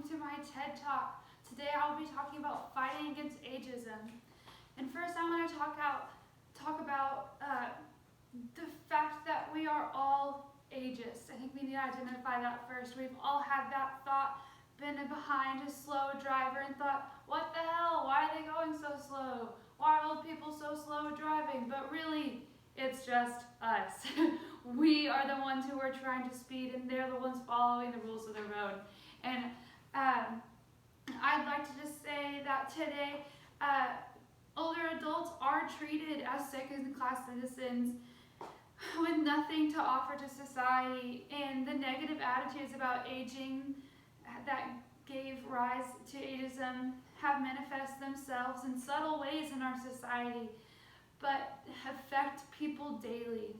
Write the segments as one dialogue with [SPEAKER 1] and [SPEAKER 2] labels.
[SPEAKER 1] to my TED Talk. Today I'll be talking about fighting against ageism. And first I want to talk about the fact that we are all ageist. I think we need to identify that first. We've all had that thought, been behind a slow driver and thought, what the hell, why are they going so slow? Why are old people so slow driving? But really, it's just us. We are the ones who are trying to speed, and they're the ones following the rules of the road. And I'd like to just say that today, older adults are treated as second-class citizens with nothing to offer to society, and the negative attitudes about aging that gave rise to ageism have manifested themselves in subtle ways in our society, but affect people daily.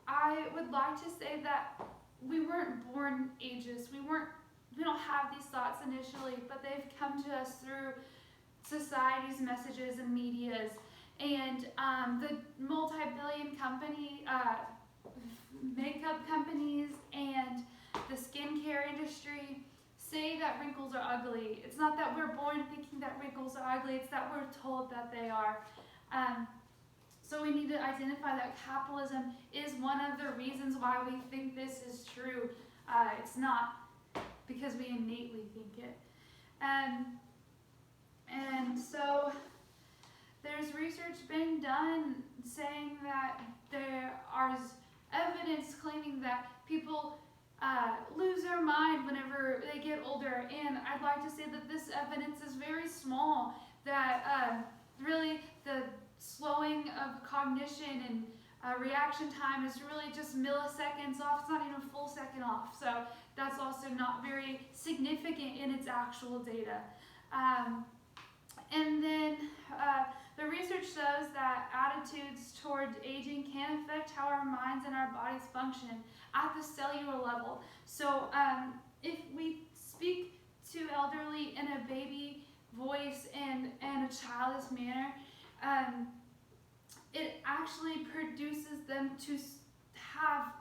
[SPEAKER 1] I would like to say that we weren't born ageist. We don't have these thoughts initially, but they've come to us through society's messages and medias. And the multi-billion company makeup companies and the skincare industry say that wrinkles are ugly. It's not that we're born thinking that wrinkles are ugly, it's that we're told that they are. So we need to identify that capitalism is one of the reasons why we think this is true. It's not because we innately think it. And so there's research being done saying that there is evidence claiming that people lose their mind whenever they get older, and I'd like to say that this evidence is very small, that really the slowing of cognition and reaction time is really just milliseconds off. It's not even a full second off, so that's also not very significant in its actual data. And then the research shows that attitudes toward aging can affect how our minds and our bodies function at the cellular level. So if we speak to elderly in a baby voice and a childish manner, it actually produces them to have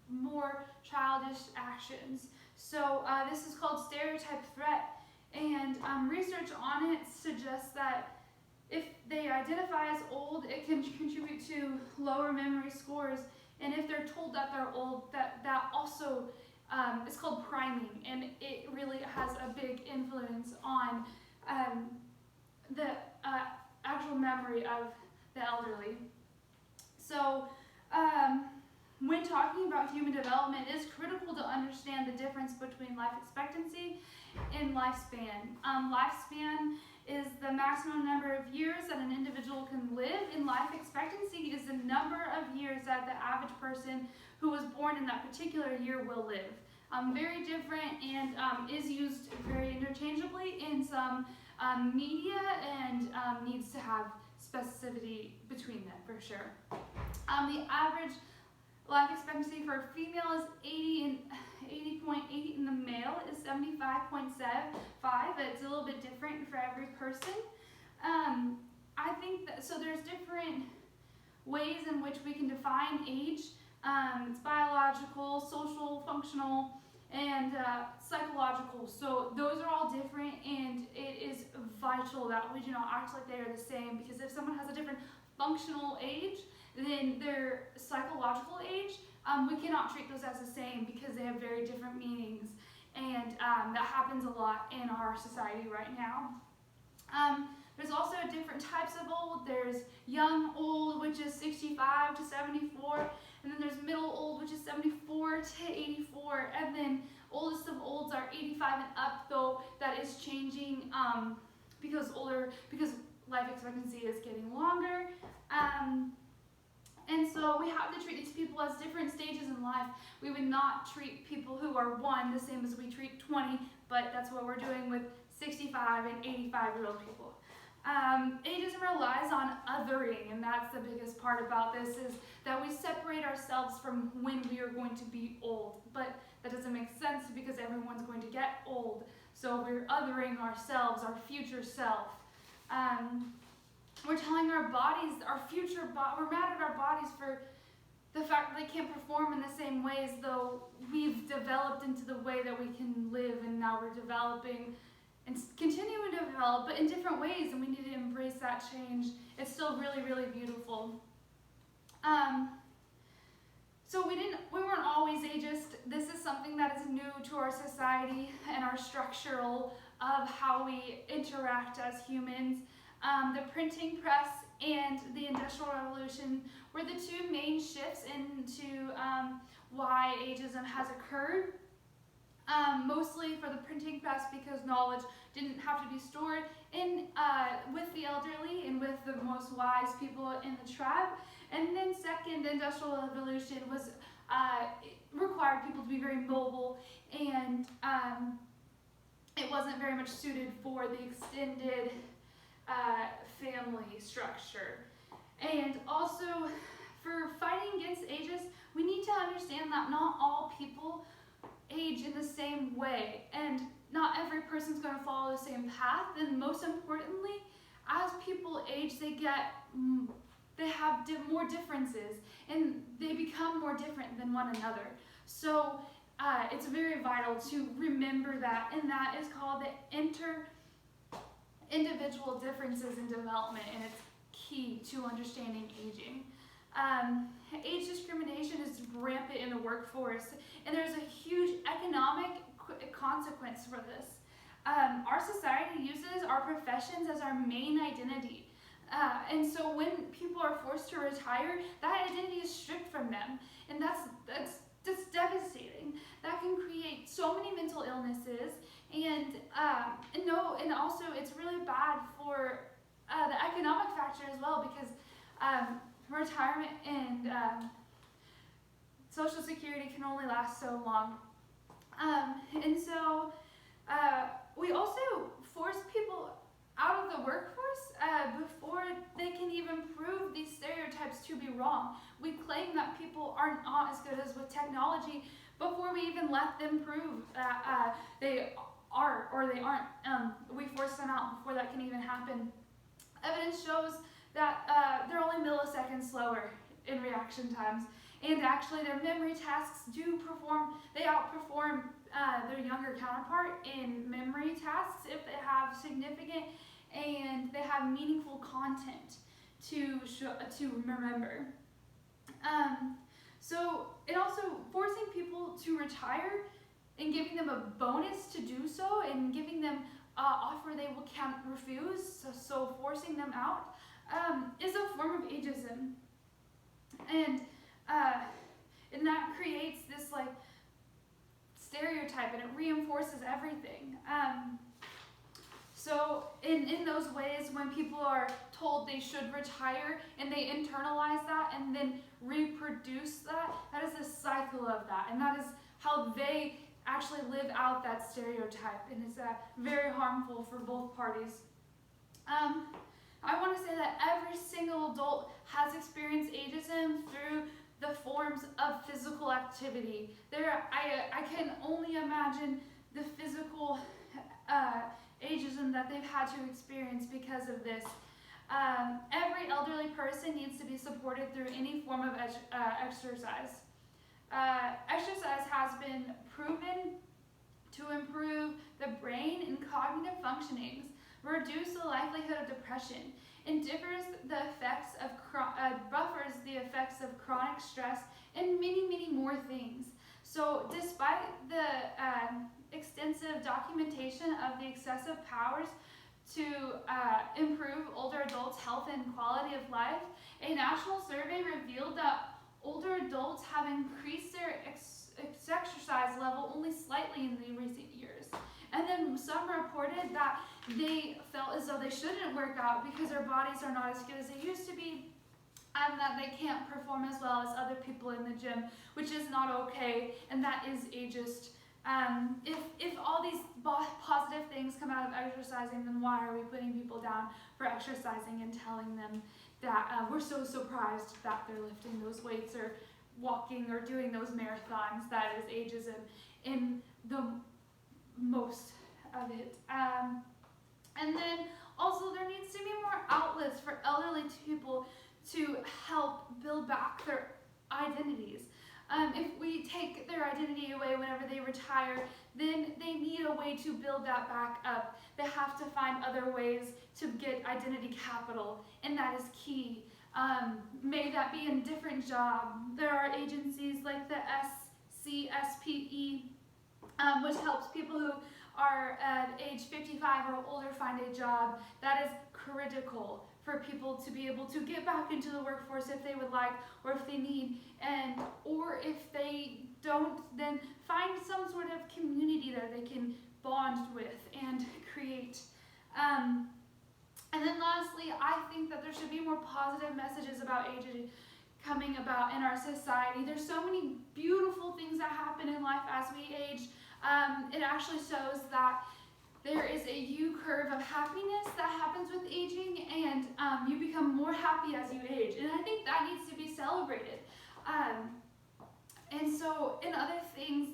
[SPEAKER 1] more childish actions. So this is called stereotype threat. And research on it suggests that if they identify as old, it can contribute to lower memory scores. And if they're told that they're old, that also is called priming, and it really has a big influence on the actual memory of the elderly. So when talking about human development, it is critical to understand the difference between life expectancy and lifespan. Lifespan is the maximum number of years that an individual can live, and life expectancy is the number of years that the average person who was born in that particular year will live. Very different, and is used very interchangeably in some media, and needs to have specificity between them for sure. The average life expectancy for a female is 80.8, and the male is 75.75. It's a little bit different for every person. I think that, so there's different ways in which we can define age. It's biological, social, functional, and psychological. So those are all different, and it is vital that we do not act like they are the same, because if someone has a different functional age than their psychological age, we cannot treat those as the same because they have very different meanings, and that happens a lot in our society right now. There's also different types of old. There's young old, which is 65 to 74, and then there's middle old, which is 74 to 84, and then oldest of olds are 85 and up, though that is changing because life expectancy is getting longer. And so we have to treat these people as different stages in life. We would not treat people who are 1 the same as we treat 20, but that's what we're doing with 65 and 85-year-old people. Ageism relies on othering, and that's the biggest part about this, is that we separate ourselves from when we are going to be old. But that doesn't make sense because everyone's going to get old. So we're othering ourselves, our future self. We're telling our bodies, we're mad at our bodies for the fact that they can't perform in the same ways, though we've developed into the way that we can live, and now we're developing and continuing to develop, but in different ways, and we need to embrace that change. It's still really, really beautiful. So we weren't always ageist. This is something that is new to our society and our structural of how we interact as humans. The printing press and the Industrial Revolution were the two main shifts into why ageism has occurred. Mostly for the printing press, because knowledge didn't have to be stored with the elderly and with the most wise people in the tribe. And then second, the Industrial Revolution was required people to be very mobile, and it wasn't very much suited for the extended family structure. And also, for fighting against ageism, we need to understand that not all people age in the same way, and not every person's going to follow the same path. And most importantly, as people age, they have more differences, and they become more different than one another. So it's very vital to remember that, and that is called the individual differences in development, and it's key to understanding aging. Age discrimination is rampant in the workforce, and there's a huge economic consequence for this. Our society uses our professions as our main identity. And so when people are forced to retire, that identity is stripped from them. And that's devastating. That can create so many mental illnesses, and also it's really bad for the economic factor as well, because retirement and Social Security can only last so long. And so we also force people out of the workforce before they can even prove these stereotypes to be wrong. We claim that people are not as good as with technology before we even let them prove that they are or they aren't. We force them out before that can even happen. Evidence shows that they're only milliseconds slower in reaction times, and actually their memory tasks they outperform their younger counterpart in memory tasks if they have significant and they have meaningful content to remember. So it also forcing people to retire and giving them a bonus to do so, and giving them offer they can't refuse, so forcing them out is a form of ageism, and that creates this stereotype, and it reinforces everything. So in those ways, when people are told they should retire and they internalize that and then reproduce that, that is a cycle of that, and that is how they actually live out that stereotype, and it's very harmful for both parties. I want to say that every single adult has experienced ageism through the forms of physical activity. I can only imagine the physical ageism that they've had to experience because of this. Every elderly person needs to be supported through any form of exercise. Exercise has been proven to improve the brain and cognitive functionings, reduce the likelihood of depression, and buffers the effects of chronic stress, and many, many more things. So despite the extensive documentation of the excessive powers to improve older adults' health and quality of life, a national survey revealed that older adults have increased their exercise level only slightly in the recent years. And then some reported that they felt as though they shouldn't work out because their bodies are not as good as they used to be, and that they can't perform as well as other people in the gym, which is not okay, and that is ageist. If all these positive things come out of exercising, then why are we putting people down for exercising and telling them that we're so surprised that they're lifting those weights or walking or doing those marathons? That is ageism in the most of it. And then also there needs to be more outlets for elderly people to help build back their identities. If we take their identity away whenever they retire, then they need a way to build that back up. They have to find other ways to get identity capital, and that is key. May that be in a different job. There are agencies like the SCSPE, which helps people who are at age 55 or older find a job. That is critical for people to be able to get back into the workforce if they would like, or if they need, or if they don't, then find some sort of community that they can bond with and create. And then lastly, I think that there should be more positive messages about aging coming about in our society. There's so many beautiful things that happen in life as we age. It actually shows that there is a U-curve of happiness that happens with aging, and you become more happy as you age. And I think that needs to be celebrated. And so in other things,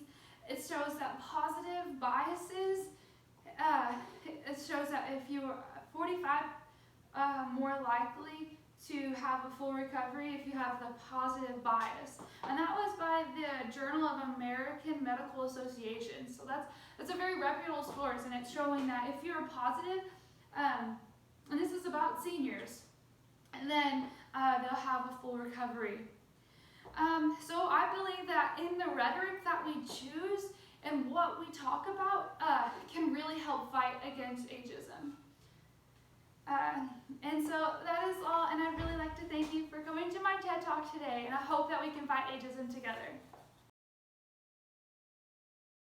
[SPEAKER 1] it shows that positive biases, it shows that if you're 45, more likely to have a full recovery if you have the positive bias. And that was by the Journal of American Medical Association. So that's a very reputable source, and it's showing that if you're positive, and this is about seniors, and then they'll have a full recovery. So I believe that in the rhetoric that we choose and what we talk about can really help fight against ageism. And so that is all, and I'd really like to thank you for coming to my TED Talk today, and I hope that we can fight ageism together.